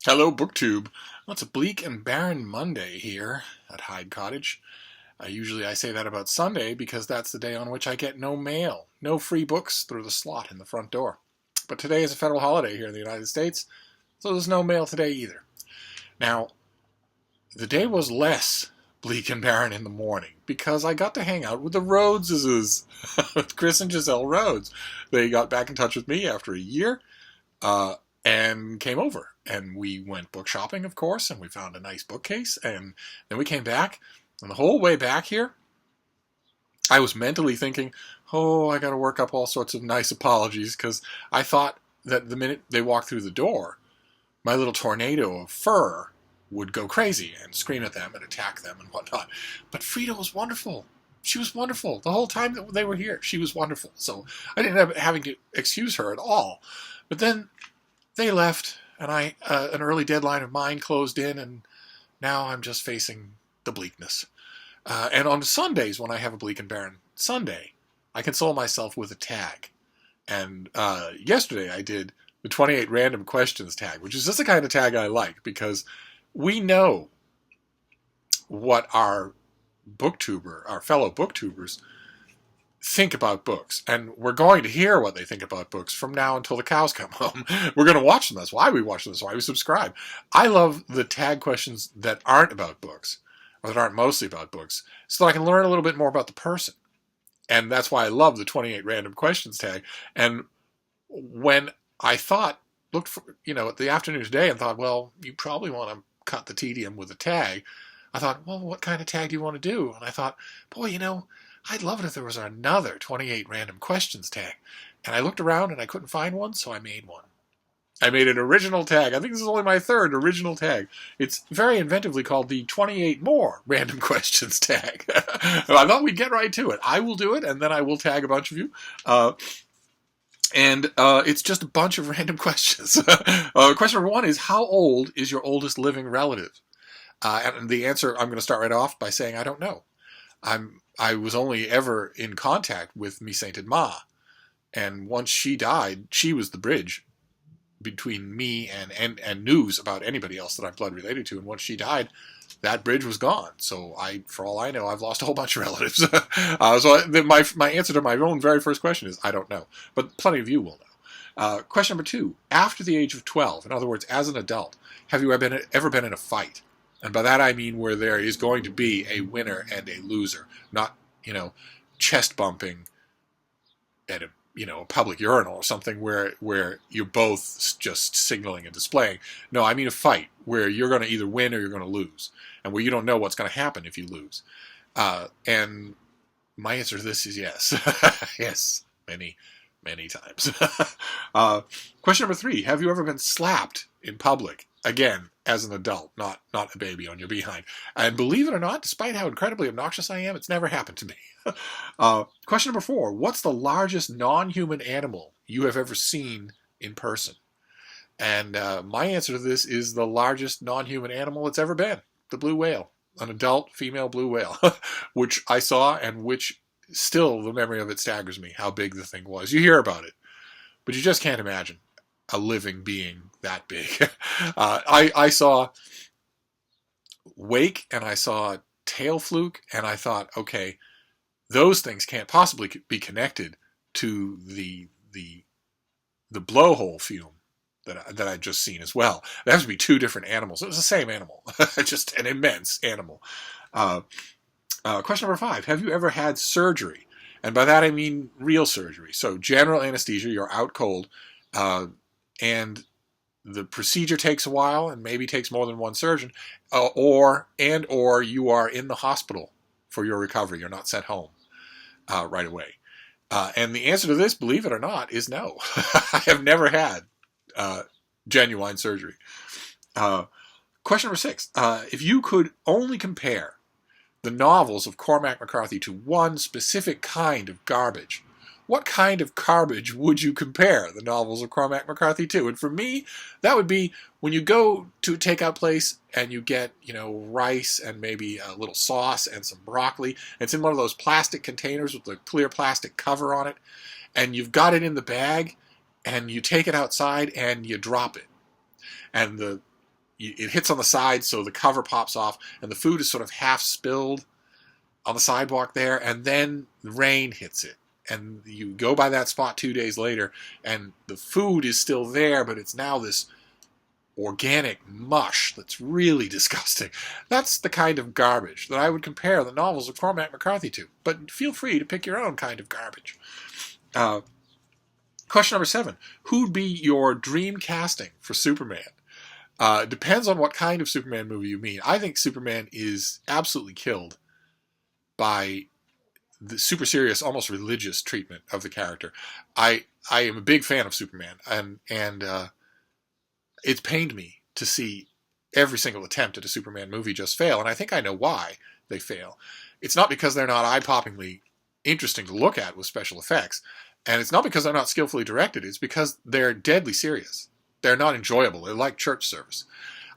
Hello, BookTube. Well, it's a bleak and barren Monday here at Hyde Cottage. Usually I say that about Sunday because that's the day on which I get no mail, no free books through the slot in the front door. But today is a federal holiday here in the United States, so there's no mail today either. Now, the day was less bleak and barren in the morning because I got to hang out with the Rhodeses, with Chris and Giselle Rhodes. They got back in touch with me after a year. And came over. And we went book shopping, of course, and we found a nice bookcase. And then we came back, and the whole way back here, I was mentally thinking, oh, I got to work up all sorts of nice apologies, because I thought that the minute they walked through the door, my little tornado of fur would go crazy and scream at them and attack them and whatnot. But Frida was wonderful. She was wonderful. The whole time that they were here, she was wonderful. So I didn't have having to excuse her at all. But then they left, and an early deadline of mine closed in, and now I'm just facing the bleakness. And on Sundays, when I have a bleak and barren Sunday, I console myself with a tag. And yesterday I did the 28 random questions tag, which is just the kind of tag I like, because we know what our fellow booktubers, think about books, and we're going to hear what they think about books from now until the cows come home. We're going to watch them. That's why we watch them. That's why we subscribe. I love the tag questions that aren't about books, or that aren't mostly about books, so that I can learn a little bit more about the person. And that's why I love the 28 random questions tag. And when I looked for, at the afternoon today and thought, well, you probably want to cut the tedium with a tag, I thought, well, what kind of tag do you want to do? And I thought, boy, I'd love it if there was another 28 random questions tag. And I looked around and I couldn't find one, so I made one. I made an original tag. I think this is only my third original tag. It's very inventively called the 28 more random questions tag. I thought we'd get right to it. I will do it, and then I will tag a bunch of you. And it's just a bunch of random questions. Question number one is, how old is your oldest living relative? And the answer, I'm going to start right off by saying I don't know. I was only ever in contact with me sainted Ma, and once she died, she was the bridge between me and news about anybody else that I'm blood related to. And once she died, that bridge was gone. So for all I know, I've lost a whole bunch of relatives. My answer to my own very first question is I don't know, but plenty of you will know. Question number two: after the age of 12, in other words, as an adult, have you ever been in a fight? And by that I mean where there is going to be a winner and a loser, not, chest bumping at a public urinal or something where you're both just signaling and displaying. No, I mean a fight where you're going to either win or you're going to lose, and where you don't know what's going to happen if you lose. And my answer to this is yes. Yes, many, many times. Question number three: have you ever been slapped in public? Again, as an adult, not a baby on your behind. And believe it or not, despite how incredibly obnoxious I am, it's never happened to me. Question number four: what's the largest non-human animal you have ever seen in person? And my answer to this is the largest non-human animal it's ever been: the blue whale, an adult female blue whale, which I saw, and which still the memory of it staggers me, how big the thing was. You hear about it, but you just can't imagine a living being that big. I saw wake and I saw tail fluke, and I thought, okay, those things can't possibly be connected to the blowhole fume that I'd just seen as well. There has to be two different animals. It was the same animal, just an immense animal. Question number five: have you ever had surgery? And by that I mean real surgery. So general anesthesia, you're out cold, and the procedure takes a while and maybe takes more than one surgeon, or you are in the hospital for your recovery. You're not sent home right away. And the answer to this, believe it or not, is no. I have never had genuine surgery. Question number six: if you could only compare the novels of Cormac McCarthy to one specific kind of garbage, what kind of garbage would you compare the novels of Cormac McCarthy to? And for me, that would be when you go to a takeout place and you get, rice and maybe a little sauce and some broccoli. It's in one of those plastic containers with the clear plastic cover on it. And you've got it in the bag, and you take it outside and you drop it. And the it hits on the side, so the cover pops off, and the food is sort of half spilled on the sidewalk there, and then the rain hits it. And you go by that spot 2 days later, and the food is still there, but it's now this organic mush that's really disgusting. That's the kind of garbage that I would compare the novels of Cormac McCarthy to. But feel free to pick your own kind of garbage. Question number 7. Who'd be your dream casting for Superman? Depends on what kind of Superman movie you mean. I think Superman is absolutely killed by the super serious, almost religious treatment of the character. I am a big fan of Superman, and it's pained me to see every single attempt at a Superman movie just fail, and I think I know why they fail. It's not because they're not eye-poppingly interesting to look at with special effects, and it's not because they're not skillfully directed, it's because they're deadly serious. They're not enjoyable. They're like church service.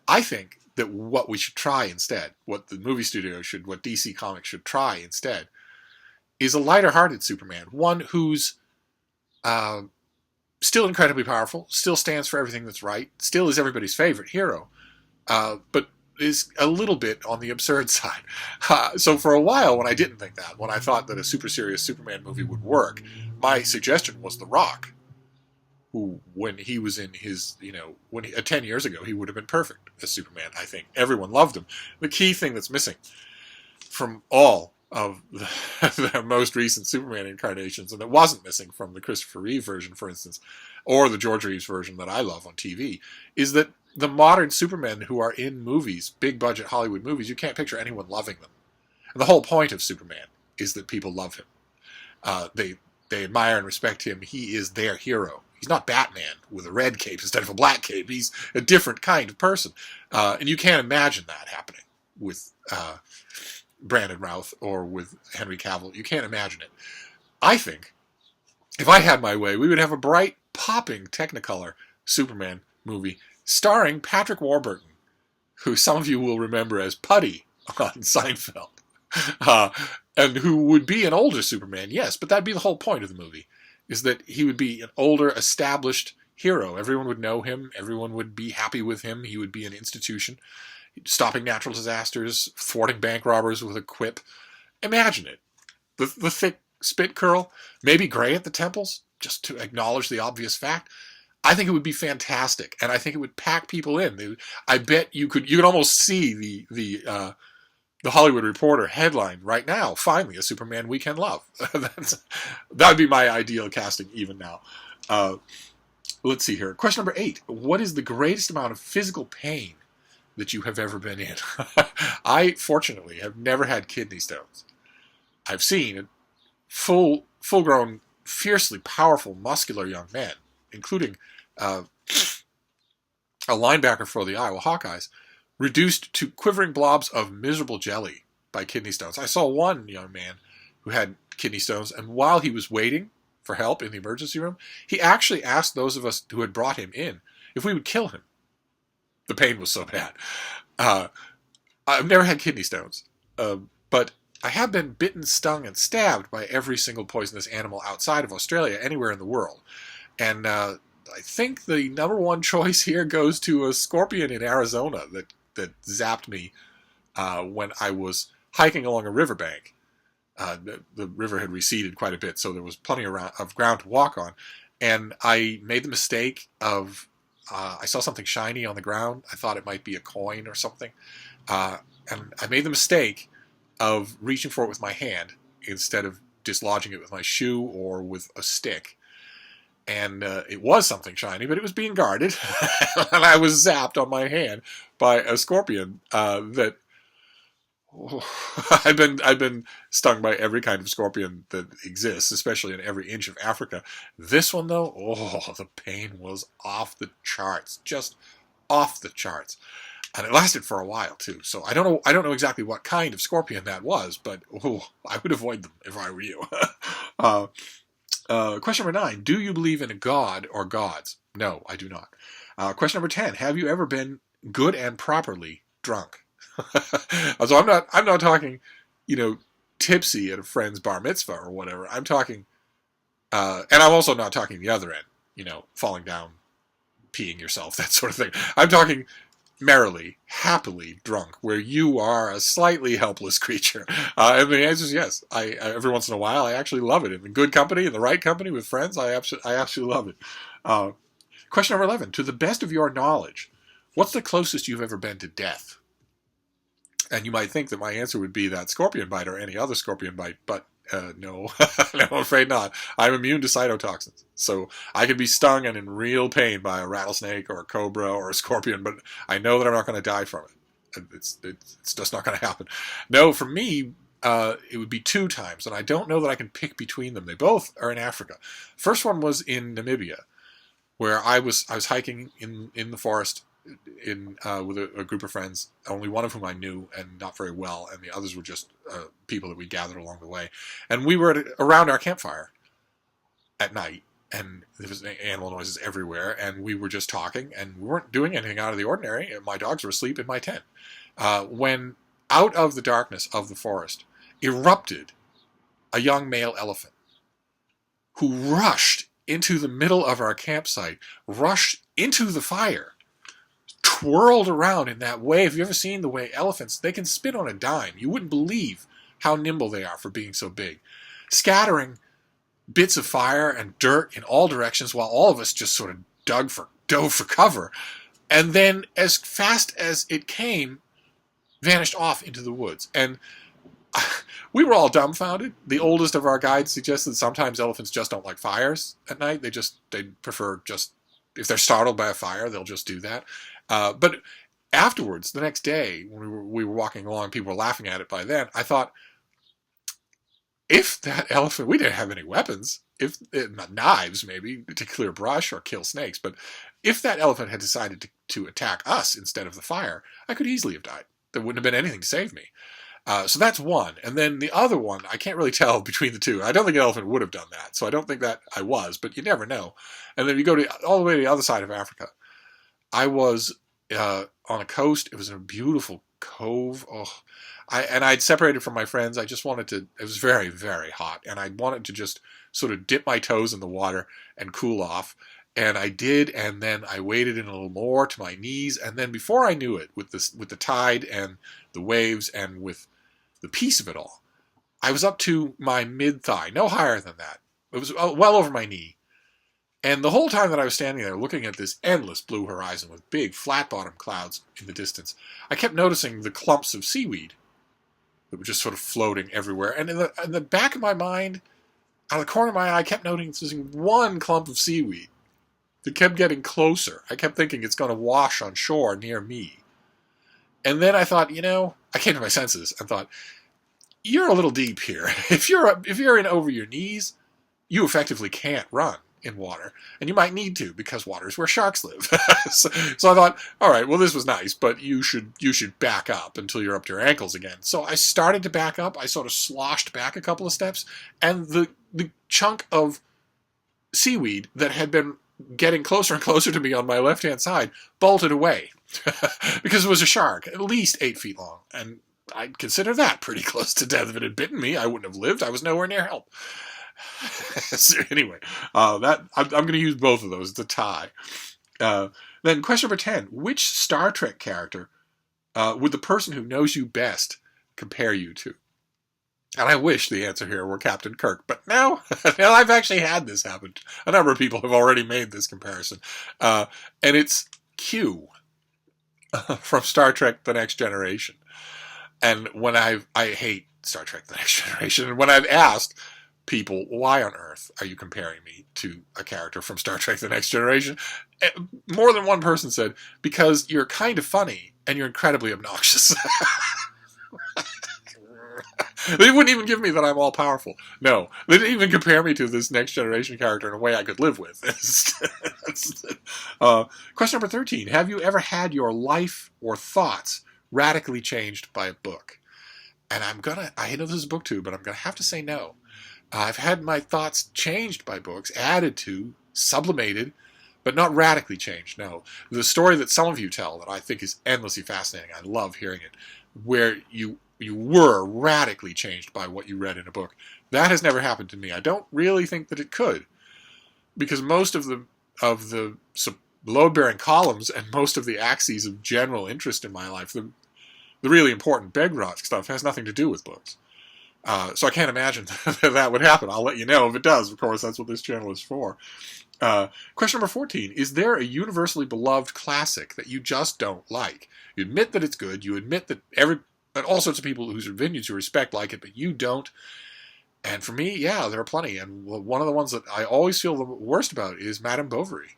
I think that what we should try instead, what the movie studio should, what DC Comics should try instead, is a lighter-hearted Superman, one who's still incredibly powerful, still stands for everything that's right, still is everybody's favorite hero, but is a little bit on the absurd side. So for a while, when I didn't think that, when I thought that a super serious Superman movie would work, my suggestion was The Rock, who, when he was in his, 10 years ago, he would have been perfect as Superman, I think. Everyone loved him. The key thing that's missing from all of the most recent Superman incarnations, and it wasn't missing from the Christopher Reeve version, for instance, or the George Reeves version that I love on TV, is that the modern Supermen who are in movies, big budget Hollywood movies, you can't picture anyone loving them. And the whole point of Superman is that people love him. They admire and respect him. He is their hero. He's not Batman with a red cape instead of a black cape. He's a different kind of person. And you can't imagine that happening with Brandon Routh or with Henry Cavill. You can't imagine it. I think if I had my way, we would have a bright, popping Technicolor Superman movie starring Patrick Warburton, who some of you will remember as Putty on Seinfeld, and who would be an older Superman, yes, but that'd be the whole point of the movie, is that he would be an older, established hero. Everyone would know him. Everyone would be happy with him. He would be an institution, stopping natural disasters, thwarting bank robbers with a quip. Imagine it. The thick spit curl, maybe gray at the temples, just to acknowledge the obvious fact. I think it would be fantastic, and I think it would pack people in. I bet you could almost see the Hollywood Reporter headline right now, finally, a Superman we can love. That would be my ideal casting even now. Let's see here. Question number 8. What is the greatest amount of physical pain that you have ever been in? I, fortunately, have never had kidney stones. I've seen full-grown, fiercely powerful, muscular young men, including a linebacker for the Iowa Hawkeyes, reduced to quivering blobs of miserable jelly by kidney stones. I saw one young man who had kidney stones, and while he was waiting for help in the emergency room, he actually asked those of us who had brought him in if we would kill him. The pain was so bad. I've never had kidney stones, but I have been bitten, stung, and stabbed by every single poisonous animal outside of Australia, anywhere in the world. And I think the number one choice here goes to a scorpion in Arizona that zapped me when I was hiking along a riverbank. The river had receded quite a bit, so there was plenty of ground to walk on. And I made the mistake of, I saw something shiny on the ground. I thought it might be a coin or something. And I made the mistake of reaching for it with my hand instead of dislodging it with my shoe or with a stick. And it was something shiny, but it was being guarded. And I was zapped on my hand by a scorpion that... I've been stung by every kind of scorpion that exists, especially in every inch of Africa. This one, though, the pain was off the charts. Just off the charts. And it lasted for a while, too. So I don't know exactly what kind of scorpion that was, but I would avoid them if I were you. Question number 9. Do you believe in a god or gods? No, I do not. Question number 10. Have you ever been good and properly drunk? So I'm not talking, tipsy at a friend's bar mitzvah or whatever. I'm talking, and I'm also not talking the other end, falling down, peeing yourself, that sort of thing. I'm talking merrily, happily drunk, where you are a slightly helpless creature? And the answer is yes. Every once in a while, I actually love it. In the good company, in the right company, with friends, I absolutely love it. Uh, Question number 11. To the best of your knowledge, what's the closest you've ever been to death? And you might think that my answer would be that scorpion bite or any other scorpion bite, but no, no, I'm afraid not. I'm immune to cytotoxins. So I could be stung and in real pain by a rattlesnake or a cobra or a scorpion, but I know that I'm not going to die from it. It's just not going to happen. No, for me, it would be 2 times, and I don't know that I can pick between them. They both are in Africa. First one was in Namibia, where I was hiking in the forest with a group of friends, only one of whom I knew and not very well, and the others were just people that we gathered along the way. And we were around our campfire at night, and there was animal noises everywhere, and we were just talking, and we weren't doing anything out of the ordinary. My dogs were asleep in my tent. When out of the darkness of the forest erupted a young male elephant who rushed into the middle of our campsite, rushed into the fire, twirled around in that way. Have you ever seen the way elephants, they can spin on a dime? You wouldn't believe how nimble they are for being so big. Scattering bits of fire and dirt in all directions while all of us just sort of dove for cover. And then as fast as it came, vanished off into the woods. And we were all dumbfounded. The oldest of our guides suggested that sometimes elephants just don't like fires at night. They prefer just, if they're startled by a fire, they'll just do that. But afterwards, the next day, when we were walking along, people were laughing at it by then, I thought, if that elephant, we didn't have any weapons, not knives maybe, to clear brush or kill snakes, but if that elephant had decided to attack us instead of the fire, I could easily have died. There wouldn't have been anything to save me. So that's one. And then the other one, I can't really tell between the two. I don't think an elephant would have done that, so I don't think that I was, but you never know. And then you go all the way to the other side of Africa. I was on a coast. It was in a beautiful cove. I'd separated from my friends. I just wanted to, it was very, very hot, and I wanted to just sort of dip my toes in the water and cool off. And I did, and then I waded in a little more to my knees, and then before I knew it, with the tide and the waves and with the peace of it all, I was up to my mid-thigh, no higher than that. It was well over my knee. And the whole time that I was standing there looking at this endless blue horizon with big flat-bottom clouds in the distance, I kept noticing the clumps of seaweed that were just sort of floating everywhere. And in the back of my mind, out of the corner of my eye, I kept noticing one clump of seaweed that kept getting closer. I kept thinking it's going to wash on shore near me. And then I thought, I came to my senses and thought, you're a little deep here. If you're in over your knees, you effectively can't run in water, and you might need to, because water is where sharks live. so I thought, all right, well, this was nice, but you should back up until you're up to your ankles again. So I started to back up. I sort of sloshed back a couple of steps, and the chunk of seaweed that had been getting closer and closer to me on my left-hand side bolted away because it was a shark, at least 8 feet long, and I'd consider that pretty close to death. If it had bitten me, I wouldn't have lived. I was nowhere near help. So anyway, I'm going to use both of those. It's a tie. Then question number 10. Which Star Trek character would the person who knows you best compare you to? And I wish the answer here were Captain Kirk, but no, I've actually had this happen. A number of people have already made this comparison. And it's Q from Star Trek The Next Generation. And when I hate Star Trek The Next Generation, and when I've asked people, why on earth are you comparing me to a character from Star Trek The Next Generation? More than one person said, because you're kind of funny and you're incredibly obnoxious. They wouldn't even give me that I'm all powerful. No, they didn't even compare me to this Next Generation character in a way I could live with. Question number 13. Have you ever had your life or thoughts radically changed by a book? And I know this is book 2, but I'm going to have to say no. I've had my thoughts changed by books, added to, sublimated, but not radically changed, no. The story that some of you tell that I think is endlessly fascinating, I love hearing it, where you were radically changed by what you read in a book. That has never happened to me. I don't really think that it could, because most of the load-bearing columns and most of the axes of general interest in my life, the really important bedrock stuff, has nothing to do with books. So I can't imagine that would happen. I'll let you know if it does. Of course, that's what this channel is for. Question number 14. Is there a universally beloved classic that you just don't like? You admit that it's good. You admit that all sorts of people whose opinions you respect like it, but you don't. And for me, yeah, there are plenty. And one of the ones that I always feel the worst about is Madame Bovary,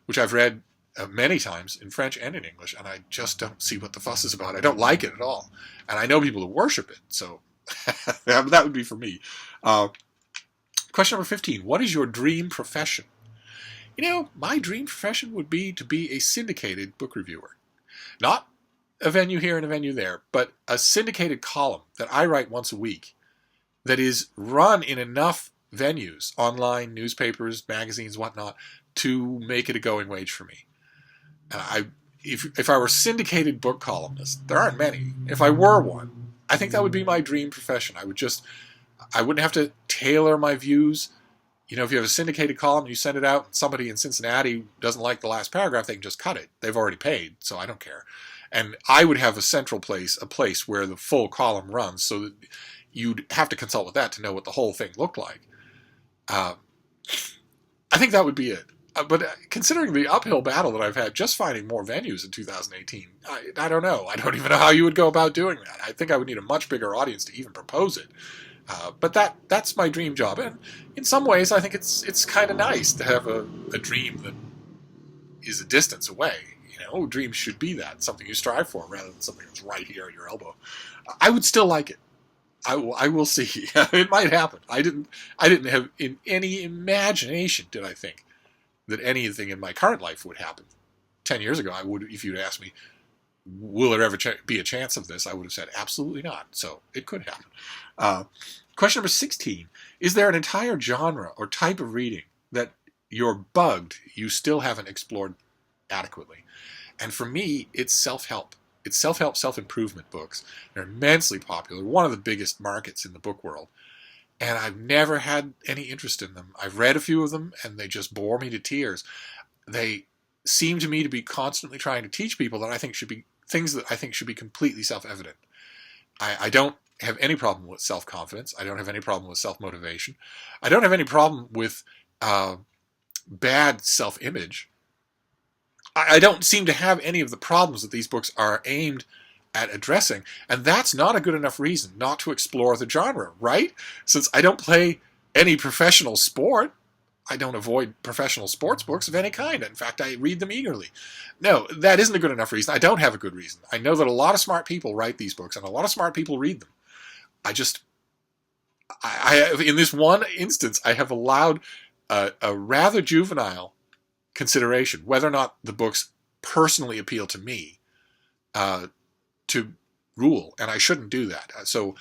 which I've read many times in French and in English, and I just don't see what the fuss is about. I don't like it at all. And I know people who worship it, so that would be for me. Question number 15. What is your dream profession? My dream profession would be to be a syndicated book reviewer. Not a venue here and a venue there, but a syndicated column that I write once a week that is run in enough venues, online, newspapers, magazines, whatnot, to make it a going wage for me. If I were a syndicated book columnist, there aren't many. If I were one, I think that would be my dream profession. I wouldn't have to tailor my views. If you have a syndicated column, you send it out, and somebody in Cincinnati doesn't like the last paragraph, they can just cut it. They've already paid, so I don't care. And I would have a central place, a place where the full column runs, so that you'd have to consult with that to know what the whole thing looked like. I think that would be it. But considering the uphill battle that I've had just finding more venues in 2018, I don't know. I don't even know how you would go about doing that. I think I would need a much bigger audience to even propose it. But that's my dream job. And in some ways, I think it's kind of nice to have a dream that is a distance away. Dreams should be that, something you strive for, rather than something that's right here at your elbow. I would still like it. I will see. It might happen. I didn't have in any imagination, did I think, that anything in my current life would happen. 10 years ago, I would, if you'd asked me, will there ever be a chance of this, I would have said absolutely not. So it could happen. Question number 16. Is there an entire genre or type of reading that you're bugged you still haven't explored adequately? And for me, it's self-help. It's self-help, self-improvement books. They're immensely popular, one of the biggest markets in the book world. And I've never had any interest in them. I've read a few of them, and they just bore me to tears. They seem to me to be constantly trying to teach people that I think should be things that I think should be completely self-evident. I don't have any problem with self-confidence. I don't have any problem with self-motivation. I don't have any problem with bad self-image. I don't seem to have any of the problems that these books are aimed at addressing, and that's not a good enough reason not to explore the genre, right? Since I don't play any professional sport, I don't avoid professional sports books of any kind. In fact, I read them eagerly. No, that isn't a good enough reason. I don't have a good reason. I know that a lot of smart people write these books, and a lot of smart people read them. In this one instance, I have allowed a rather juvenile consideration, whether or not the books personally appeal to me, to rule, and I shouldn't do that. So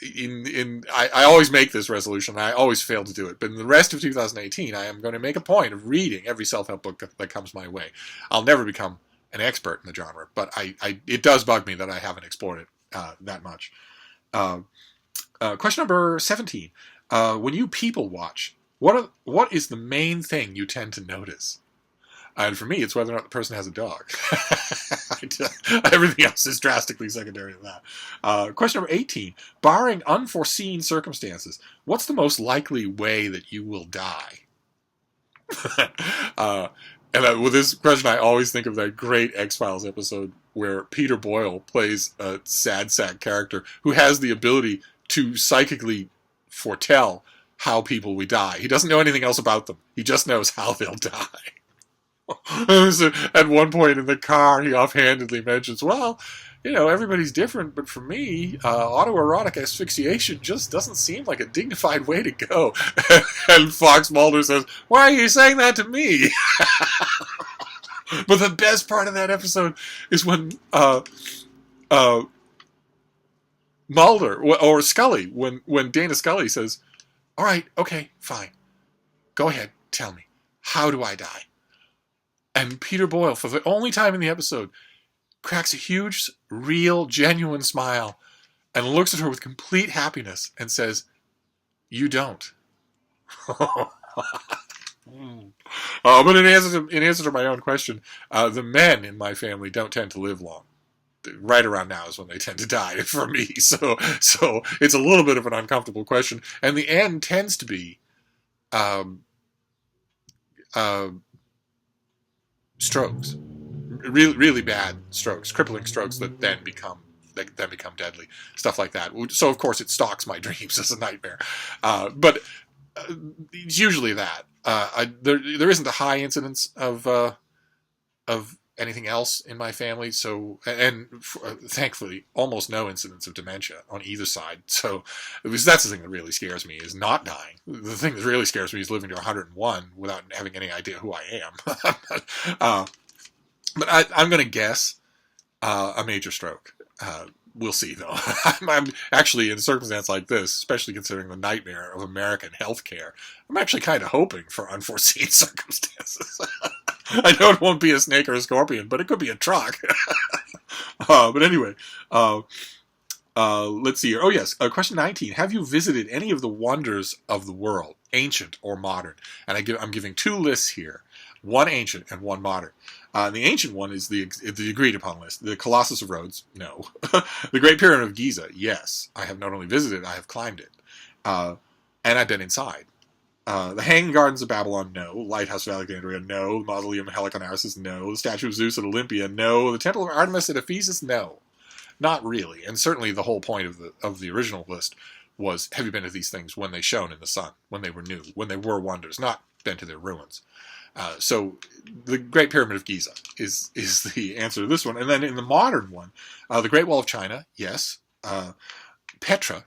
I always make this resolution, and I always fail to do it. But in the rest of 2018, I am going to make a point of reading every self-help book that comes my way. I'll never become an expert in the genre, but it does bug me that I haven't explored it that much. Question number 17. When you people watch, what is the main thing you tend to notice? And for me, it's whether or not the person has a dog. Everything else is drastically secondary to that. Question number 18. Barring unforeseen circumstances, what's the most likely way that you will die? And with this question, I always think of that great X-Files episode where Peter Boyle plays a sad sack character who has the ability to psychically foretell how people will die. He doesn't know anything else about them. He just knows how they'll die. So at one point in the car, he offhandedly mentions, well, everybody's different, but for me, autoerotic asphyxiation just doesn't seem like a dignified way to go. And Fox Mulder says, why are you saying that to me? But the best part of that episode is when Mulder, or Scully, when Dana Scully says, all right, okay, fine. Go ahead, tell me. How do I die? And Peter Boyle, for the only time in the episode, cracks a huge, real, genuine smile and looks at her with complete happiness and says, you don't. But in answer to my own question, the men in my family don't tend to live long. Right around now is when they tend to die for me. So it's a little bit of an uncomfortable question. And the end tends to be um, uh, strokes, really really bad strokes, crippling strokes that then become deadly, stuff like that. So of course it stalks my dreams as a nightmare, but it's usually that. There isn't a high incidence of anything else in my family. So, and thankfully, almost no incidence of dementia on either side. So, that's the thing that really scares me, is not dying. The thing that really scares me is living to 101 without having any idea who I am. But I'm going to guess a major stroke. We'll see, though. I'm actually, in a circumstance like this, especially considering the nightmare of American healthcare, I'm actually kind of hoping for unforeseen circumstances. I know it won't be a snake or a scorpion, but it could be a truck. But anyway, let's see here. Oh, yes. Question 19. Have you visited any of the wonders of the world, ancient or modern? And I'm giving two lists here. One ancient and one modern. The ancient one is the agreed upon list. The Colossus of Rhodes, no. The Great Pyramid of Giza, yes. I have not only visited, I have climbed it. And I've been inside. The Hanging Gardens of Babylon, no. Lighthouse of Alexandria, no. The Mausoleum of Helicarnassus, no. The Statue of Zeus at Olympia, no. The Temple of Artemis at Ephesus, no. Not really. And certainly the whole point of the original list was, have you been to these things when they shone in the sun, when they were new, when they were wonders, not been to their ruins. So the Great Pyramid of Giza is the answer to this one. And then in the modern one, the Great Wall of China, yes. Petra,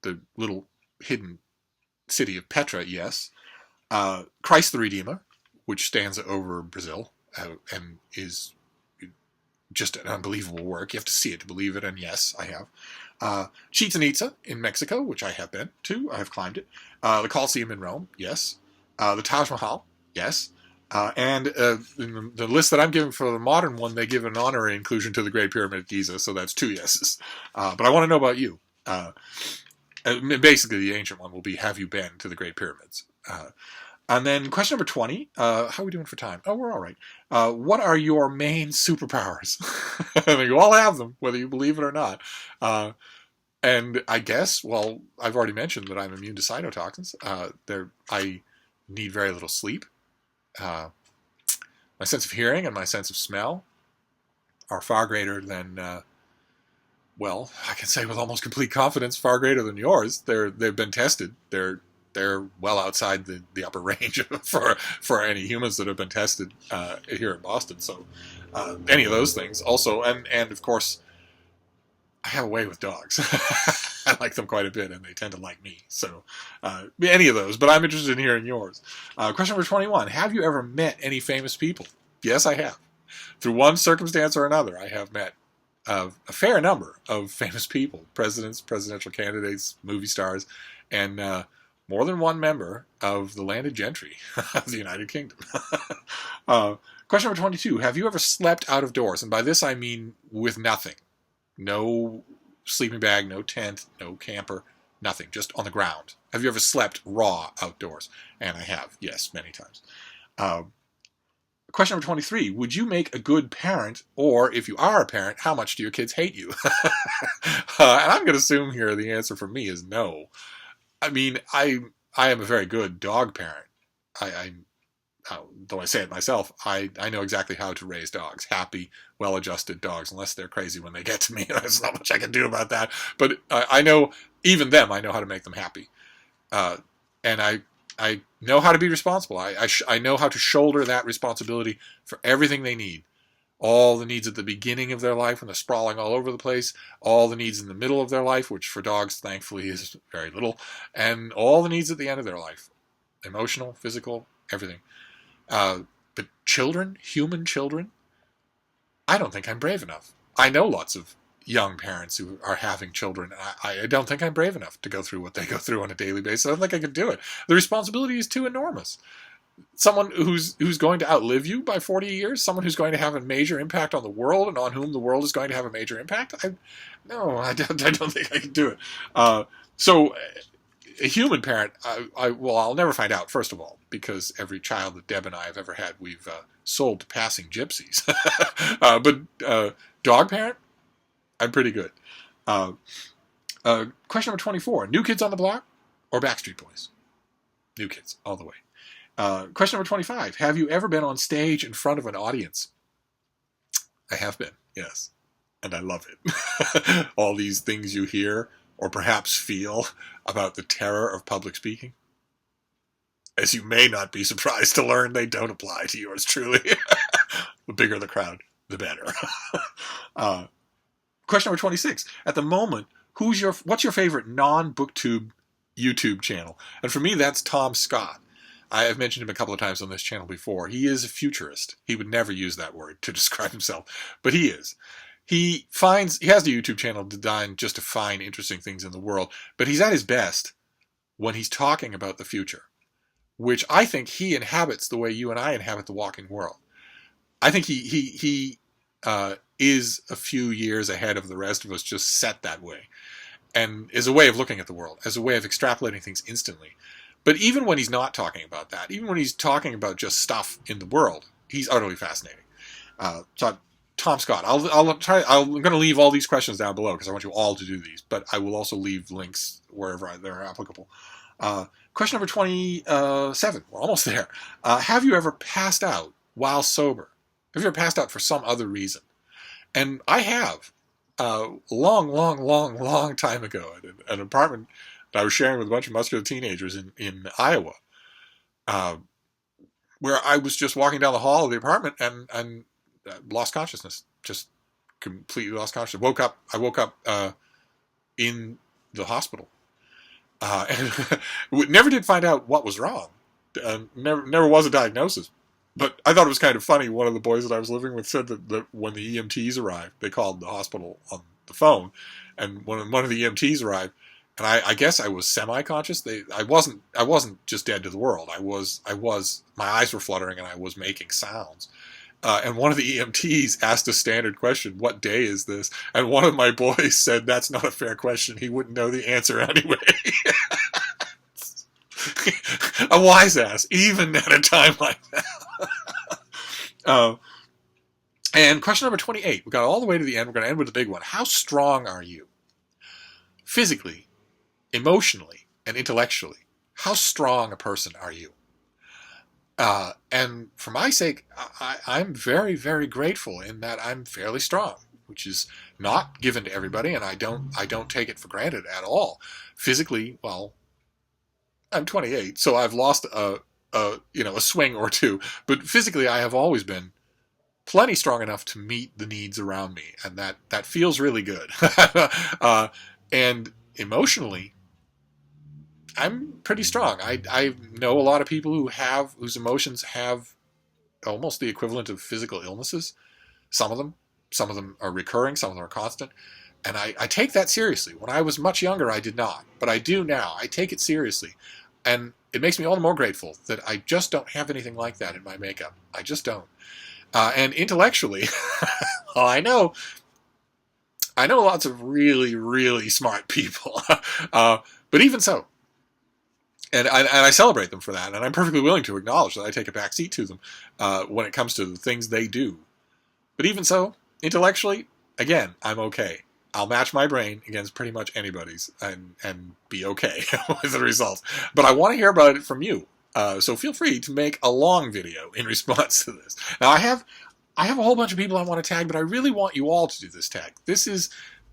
the little hidden city of Petra, yes. Christ the Redeemer, which stands over Brazil and is just an unbelievable work. You have to see it to believe it, and yes, I have. Chichen Itza in Mexico, which I have been to. I have climbed it. The Colosseum in Rome, yes. The Taj Mahal, yes. And in the list that I'm giving for the modern one, they give an honorary inclusion to the Great Pyramid of Giza, so that's 2 yeses. But I want to know about you. Basically, the ancient one will be, have you been to the Great Pyramids? And then question number 20, how are we doing for time? Oh, we're all right. What are your main superpowers? You all have them, whether you believe it or not. And I guess, well, I've already mentioned that I'm immune to cytotoxins. I need very little sleep. My sense of hearing and my sense of smell are far greater than, well, I can say with almost complete confidence, far greater than yours. They've been tested. They're well outside the upper range for any humans that have been tested here in Boston. So any of those things also, and of course, I have a way with dogs. I like them quite a bit, and they tend to like me. So any of those, but I'm interested in hearing yours. Question number 21. Have you ever met any famous people? Yes, I have. Through one circumstance or another, I have met a fair number of famous people, presidents, presidential candidates, movie stars, and more than one member of the landed gentry of the United Kingdom. Question number 22. Have you ever slept out of doors? And by this I mean with nothing. No sleeping bag, no tent, no camper, nothing. Just on the ground. Have you ever slept raw outdoors? And I have, yes, many times. Question number 23. Would you make a good parent? Or if you are a parent, how much do your kids hate you? And I'm going to assume here the answer for me is no. I mean, I am a very good dog parent. Though I say it myself, I know exactly how to raise dogs. Happy, well-adjusted dogs, unless they're crazy when they get to me. There's not much I can do about that. But I know, even them, I know how to make them happy. And I know how to be responsible. I know how to shoulder that responsibility for everything they need. All the needs at the beginning of their life when they're sprawling all over the place, all the needs in the middle of their life, which for dogs, thankfully, is very little, and all the needs at the end of their life. Emotional, physical, everything. But children, human children, I don't think I'm brave enough. I know lots of young parents who are having children. I don't think I'm brave enough to go through what they go through on a daily basis. I don't think I could do it. The responsibility is too enormous. Someone who's going to outlive you by 40 years, someone who's going to have a major impact on the world and on whom the world is going to have a major impact, I don't think I can do it. So a human parent, well, I'll never find out, first of all, because every child that Deb and I have ever had, we've sold to passing gypsies. But dog parent, I'm pretty good. Question number 24. New Kids on the Block or Backstreet Boys? New Kids, all the way. Question number 25. Have you ever been on stage in front of an audience? I have been, yes. And I love it. All these things you hear or perhaps feel about the terror of public speaking. As you may not be surprised to learn, they don't apply to yours truly. The bigger the crowd, the better. Question number 26. At the moment, what's your favorite non-BookTube YouTube channel? And for me, that's Tom Scott. I have mentioned him a couple of times on this channel before. He is a futurist. He would never use that word to describe himself, but he is. He has the YouTube channel designed just to find interesting things in the world, but he's at his best when he's talking about the future, which I think he inhabits the way you and I inhabit the walking world. I think he is a few years ahead of the rest of us, just set that way, and is a way of looking at the world, as a way of extrapolating ththings instantly. But even when he's not talking about that, even when he's talking about just stuff in the world, he's utterly fascinating. So Tom Scott, I'm going to leave all these questions down below because I want you all to do these, but I will also leave links wherever they're applicable. Question number 27. We're almost there. Have you ever passed out while sober? Have you ever passed out for some other reason? And I have. Long time ago at an apartment that I was sharing with a bunch of muscular teenagers in Iowa, where I was just walking down the hall of the apartment and lost consciousness. Just completely lost consciousness. I woke up in the hospital. And never did find out what was wrong. Never was a diagnosis. But I thought it was kind of funny. One of the boys that I was living with said that when the EMTs arrived, they called the hospital on the phone, and when one of the EMTs arrived, and I guess I was semi-conscious. I wasn't just dead to the world. My eyes were fluttering and I was making sounds. And one of the EMTs asked a standard question, "What day is this?" And one of my boys said, "That's not a fair question. He wouldn't know the answer anyway." A wise ass, even at a time like that. And question number 28. We got all the way to the end. We're going to end with the big one. How strong are you? Physically, emotionally, and intellectually. How strong a person are you? And for my sake, I'm very, very grateful in that I'm fairly strong, which is not given to everybody, and I don't take it for granted at all. Physically, well, I'm 28, so I've lost a swing or two, but physically I have always been plenty strong enough to meet the needs around me, and that feels really good. And emotionally, I'm pretty strong. I know a lot of people whose emotions have almost the equivalent of physical illnesses. Some of them are recurring, some of them are constant. And I take that seriously. When I was much younger, I did not. But I do now. I take it seriously. And it makes me all the more grateful that I just don't have anything like that in my makeup. I just don't. And intellectually, well, I know lots of really, really smart people. But even so, and I celebrate them for that, and I'm perfectly willing to acknowledge that I take a back seat to them when it comes to the things they do. But even so, intellectually, again, I'm okay. I'll match my brain against pretty much anybody's and be okay with the results. But I want to hear about it from you. So feel free to make a long video in response to this. Now, I have a whole bunch of people I want to tag, but I really want you all to do this tag.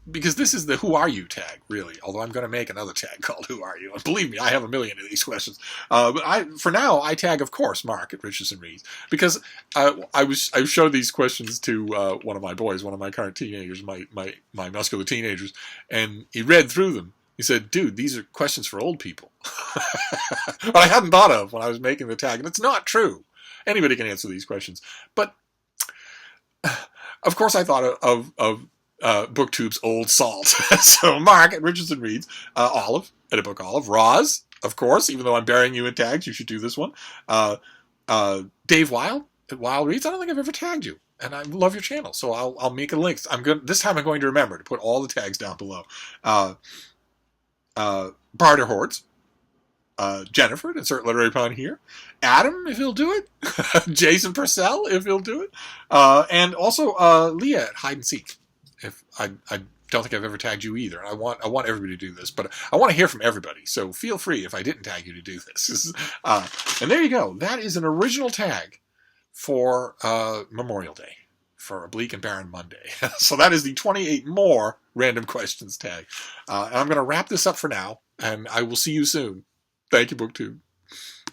Because this is the Who Are You tag, really. Although I'm going to make another tag called Who Are You? And believe me, I have a million of these questions. But for now, I tag, of course, Mark at Richardson Reads. Because I showed these questions to one of my boys, one of my current teenagers, my muscular teenagers, and he read through them. He said, "Dude, these are questions for old people." But I hadn't thought of when I was making the tag. And it's not true. Anybody can answer these questions. But, of course, I thought of BookTube's Old Salt. So Mark at Richardson Reads, Olive at a Book Olive, Roz, of course, even though I'm burying you in tags, you should do this one. Dave Wild at Wild Reads. I don't think I've ever tagged you, and I love your channel, so I'll make a link. This time I'm going to remember to put all the tags down below. Barter Hordes, Jennifer, insert literary pun here. Adam, if he'll do it. Jason Purcell, if he'll do it. And also Leah at Hide and Seek. If I don't think I've ever tagged you either. I want everybody to do this, but I want to hear from everybody. So feel free if I didn't tag you to do this. And there you go. That is an original tag for Memorial Day, for a bleak and barren Monday. So that is the 28 more random questions tag. And I'm going to wrap this up for now, and I will see you soon. Thank you, BookTube.